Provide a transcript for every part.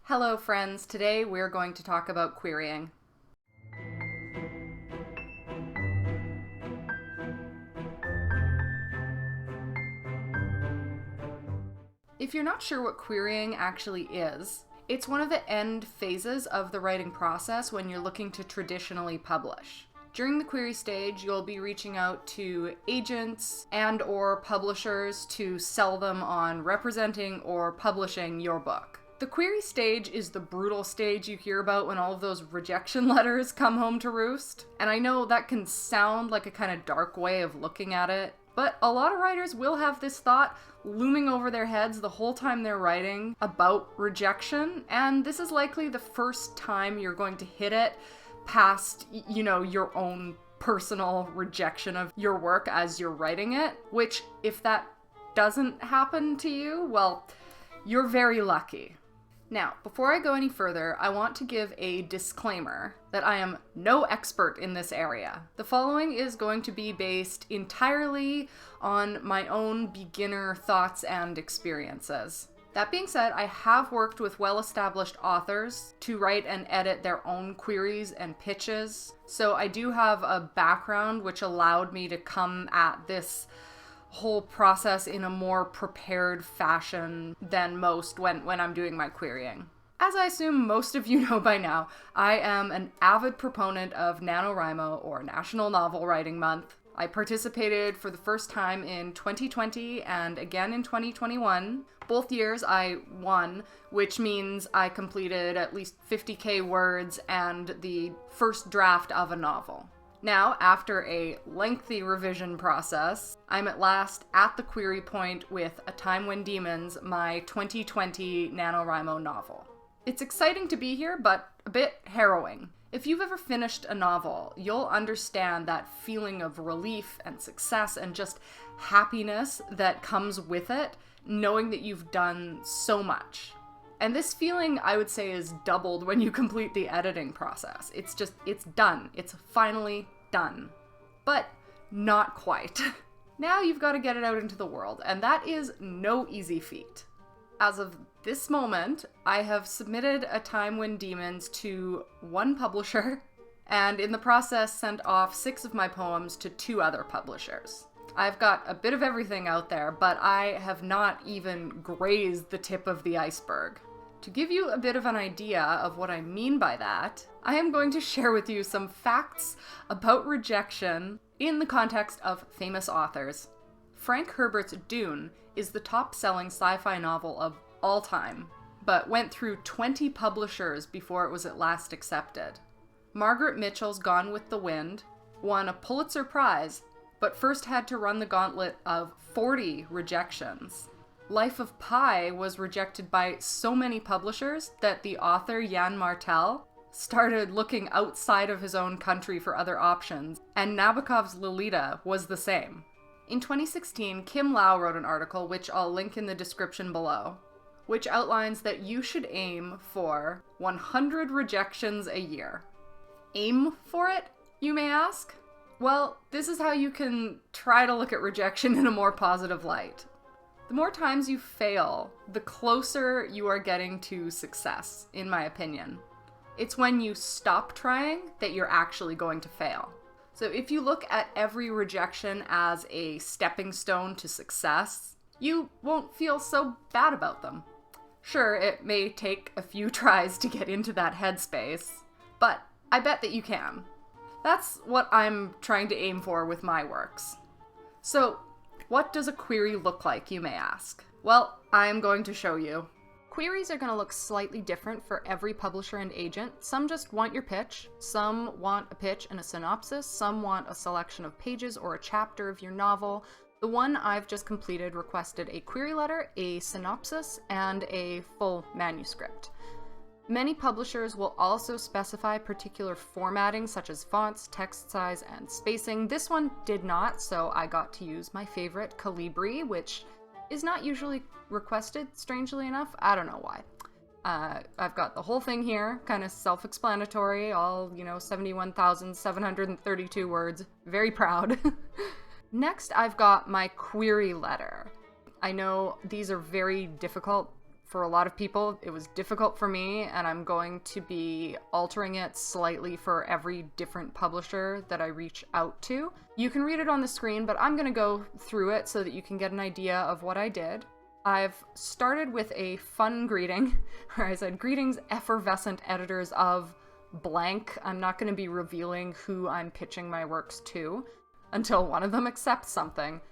Hello friends, today we're going to talk about querying. If you're not sure what querying actually is, it's one of the end phases of the writing process when you're looking to traditionally publish. During the query stage, you'll be reaching out to agents and or publishers to sell them on representing or publishing your book. The query stage is the brutal stage you hear about when all of those rejection letters come home to roost. And I know that can sound like a kind of dark way of looking at it, but a lot of writers will have this thought looming over their heads the whole time they're writing about rejection, and this is likely the first time you're going to hit it past, your own personal rejection of your work as you're writing it, which, if that doesn't happen to you, well, you're very lucky. Now, before I go any further, I want to give a disclaimer that I am no expert in this area. The following is going to be based entirely on my own beginner thoughts and experiences. That being said, I have worked with well-established authors to write and edit their own queries and pitches, so I do have a background which allowed me to come at this whole process in a more prepared fashion than most when I'm doing my querying. As I assume most of you know by now, I am an avid proponent of NaNoWriMo, or National Novel Writing Month. I participated for the first time in 2020 and again in 2021. Both years I won, which means I completed at least 50k words and the first draft of a novel. Now, after a lengthy revision process, I'm at last at the query point with A Time When Demons, my 2020 NaNoWriMo novel. It's exciting to be here, but a bit harrowing. If you've ever finished a novel, you'll understand that feeling of relief and success and just happiness that comes with it, knowing that you've done so much. And this feeling, I would say, is doubled when you complete the editing process. It's done. It's finally done. But not quite. Now you've got to get it out into the world, and that is no easy feat. As of this moment, I have submitted A Time When Demons to one publisher, and in the process sent off 6 of my poems to 2 other publishers. I've got a bit of everything out there, but I have not even grazed the tip of the iceberg. To give you a bit of an idea of what I mean by that, I am going to share with you some facts about rejection in the context of famous authors. Frank Herbert's Dune is the top-selling sci-fi novel of all time, but went through 20 publishers before it was at last accepted. Margaret Mitchell's Gone with the Wind won a Pulitzer Prize, but first had to run the gauntlet of 40 rejections. Life of Pi was rejected by so many publishers that the author Jan Martel started looking outside of his own country for other options, and Nabokov's Lolita was the same. In 2016, Kim Lau wrote an article, which I'll link in the description below, which outlines that you should aim for 100 rejections a year. Aim for it, you may ask? Well, this is how you can try to look at rejection in a more positive light. The more times you fail, the closer you are getting to success, in my opinion. It's when you stop trying that you're actually going to fail. So if you look at every rejection as a stepping stone to success, you won't feel so bad about them. Sure, it may take a few tries to get into that headspace, but I bet that you can. That's what I'm trying to aim for with my works. So, what does a query look like, you may ask? Well, I'm going to show you. Queries are going to look slightly different for every publisher and agent. Some just want your pitch, some want a pitch and a synopsis, some want a selection of pages or a chapter of your novel. The one I've just completed requested a query letter, a synopsis, and a full manuscript. Many publishers will also specify particular formatting such as fonts, text size, and spacing. This one did not, so I got to use my favorite, Calibri, which is not usually requested, strangely enough. I don't know why. I've got the whole thing here, kind of self-explanatory, all, 71,732 words. Very proud. Next, I've got my query letter. I know these are very difficult For a lot of people, it was difficult for me, and I'm going to be altering it slightly for every different publisher that I reach out to. You can read it on the screen, but I'm going to go through it so that you can get an idea of what I did. I've started with a fun greeting, where I said, "Greetings, effervescent editors of blank." I'm not going to be revealing who I'm pitching my works to until one of them accepts something.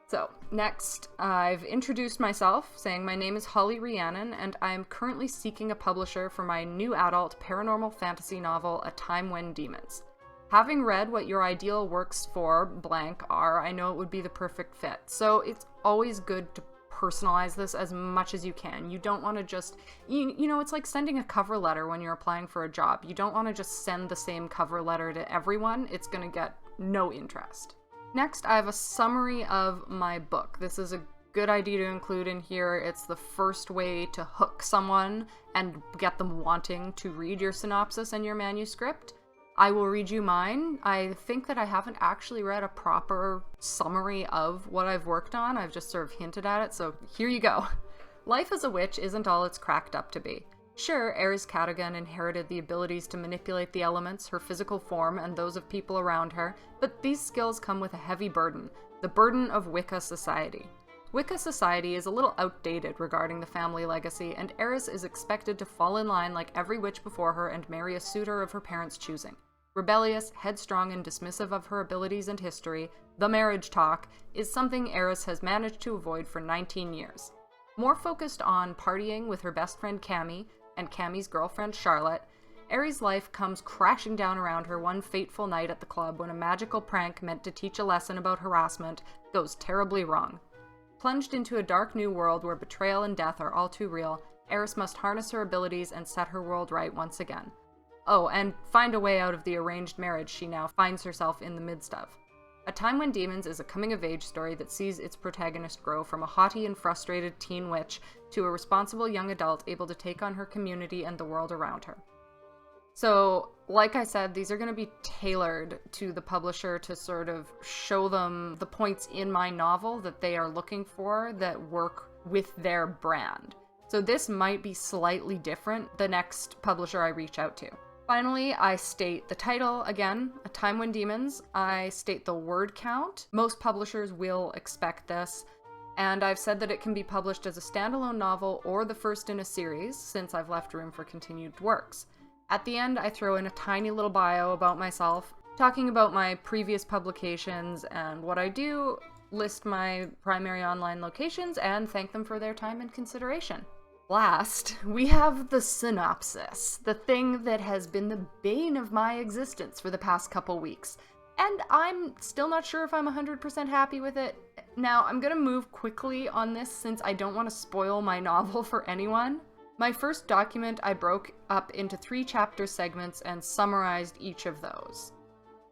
So, next, I've introduced myself, saying my name is Holly Rhiannon, and I am currently seeking a publisher for my new adult paranormal fantasy novel, A Time When Demons. Having read what your ideal works for blank are, I know it would be the perfect fit. So it's always good to personalize this as much as you can. You don't want to just, you know, it's like sending a cover letter when you're applying for a job. You don't want to just send the same cover letter to everyone. It's going to get no interest. Next, I have a summary of my book. This is a good idea to include in here. It's the first way to hook someone and get them wanting to read your synopsis and your manuscript. I will read you mine. I think that I haven't actually read a proper summary of what I've worked on. I've just sort of hinted at it, so here you go. Life as a witch isn't all it's cracked up to be. Sure, Eris Cadogan inherited the abilities to manipulate the elements, her physical form, and those of people around her, but these skills come with a heavy burden, the burden of Wicca society. Wicca society is a little outdated regarding the family legacy, and Eris is expected to fall in line like every witch before her and marry a suitor of her parents' choosing. Rebellious, headstrong, and dismissive of her abilities and history, the marriage talk is something Eris has managed to avoid for 19 years. More focused on partying with her best friend Cammy, and Cammy's girlfriend Charlotte, Aries' life comes crashing down around her one fateful night at the club when a magical prank meant to teach a lesson about harassment goes terribly wrong. Plunged into a dark new world where betrayal and death are all too real, Eris must harness her abilities and set her world right once again. Oh, and find a way out of the arranged marriage she now finds herself in the midst of. A Time When Demons is a coming-of-age story that sees its protagonist grow from a haughty and frustrated teen witch to a responsible young adult able to take on her community and the world around her. So, like I said, these are going to be tailored to the publisher to sort of show them the points in my novel that they are looking for that work with their brand. So this might be slightly different the next publisher I reach out to. Finally, I state the title again, A Time When Demons. I state the word count. Most publishers will expect this. And I've said that it can be published as a standalone novel or the first in a series, since I've left room for continued works. At the end, I throw in a tiny little bio about myself, talking about my previous publications and what I do, list my primary online locations, and thank them for their time and consideration. Last, we have the synopsis, the thing that has been the bane of my existence for the past couple weeks. And I'm still not sure if I'm 100% happy with it. Now, I'm gonna move quickly on this since I don't want to spoil my novel for anyone. My first document I broke up into 3 chapter segments and summarized each of those.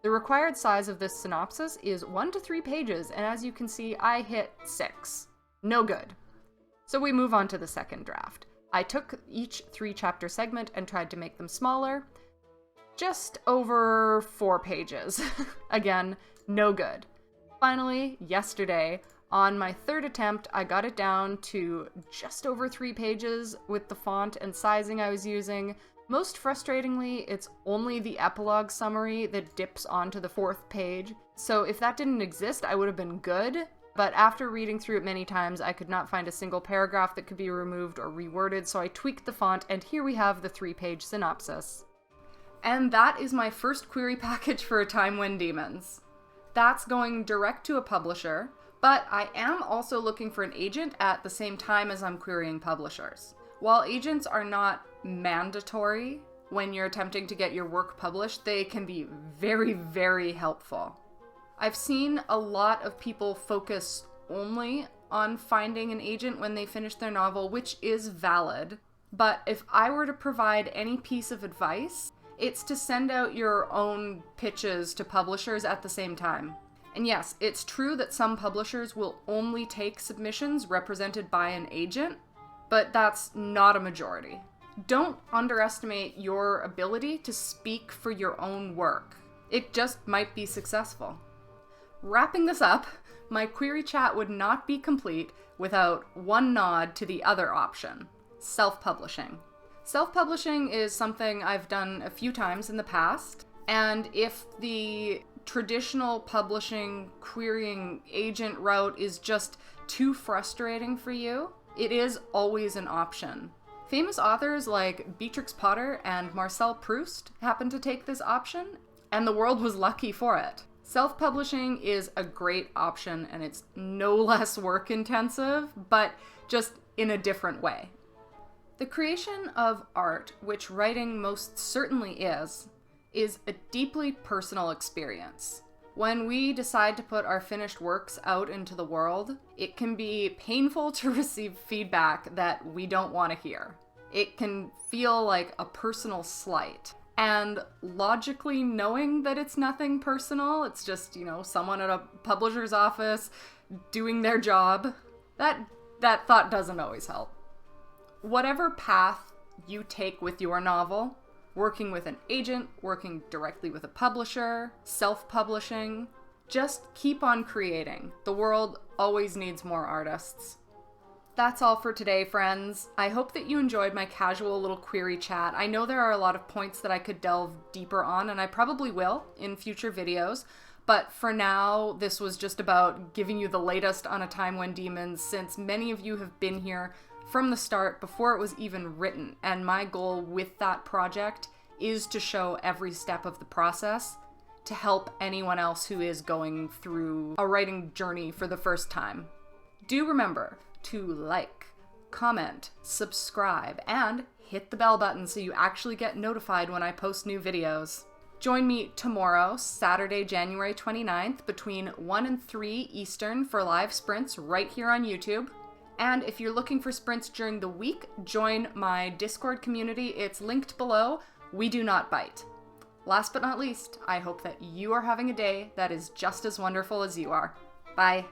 The required size of this synopsis is 1 to 3 pages, and as you can see, I hit 6. No good. So we move on to the second draft. I took each 3 chapter segment and tried to make them smaller. Just over 4 pages. Again, no good. Finally, yesterday, on my 3rd attempt, I got it down to just over 3 pages with the font and sizing I was using. Most frustratingly, it's only the epilogue summary that dips onto the 4th page. So if that didn't exist, I would have been good. But after reading through it many times, I could not find a single paragraph that could be removed or reworded, so I tweaked the font, and here we have the 3-page synopsis. And that is my first query package for A Time When Demons. That's going direct to a publisher, but I am also looking for an agent at the same time as I'm querying publishers. While agents are not mandatory when you're attempting to get your work published, they can be very, very helpful. I've seen a lot of people focus only on finding an agent when they finish their novel, which is valid. But if I were to provide any piece of advice, it's to send out your own pitches to publishers at the same time. And yes, it's true that some publishers will only take submissions represented by an agent, but that's not a majority. Don't underestimate your ability to speak for your own work. It just might be successful. Wrapping this up, my query chat would not be complete without one nod to the other option, self-publishing. Self-publishing is something I've done a few times in the past, and if the traditional publishing querying agent route is just too frustrating for you, it is always an option. Famous authors like Beatrix Potter and Marcel Proust happened to take this option, and the world was lucky for it. Self-publishing is a great option, and it's no less work-intensive, but just in a different way. The creation of art, which writing most certainly is a deeply personal experience. When we decide to put our finished works out into the world, it can be painful to receive feedback that we don't want to hear. It can feel like a personal slight. And logically knowing that it's nothing personal, it's just, someone at a publisher's office doing their job, that thought doesn't always help. Whatever path you take with your novel, working with an agent, working directly with a publisher, self-publishing, just keep on creating. The world always needs more artists. That's all for today, friends. I hope that you enjoyed my casual little query chat. I know there are a lot of points that I could delve deeper on, and I probably will in future videos. But for now, this was just about giving you the latest on A Time When Demons, since many of you have been here from the start before it was even written, and my goal with that project is to show every step of the process to help anyone else who is going through a writing journey for the first time. Do remember to like, comment, subscribe, and hit the bell button so you actually get notified when I post new videos. Join me tomorrow, Saturday, January 29th, between 1 and 3 Eastern for live sprints right here on YouTube. And if you're looking for sprints during the week, join my Discord community. It's linked below. We do not bite. Last but not least, I hope that you are having a day that is just as wonderful as you are. Bye.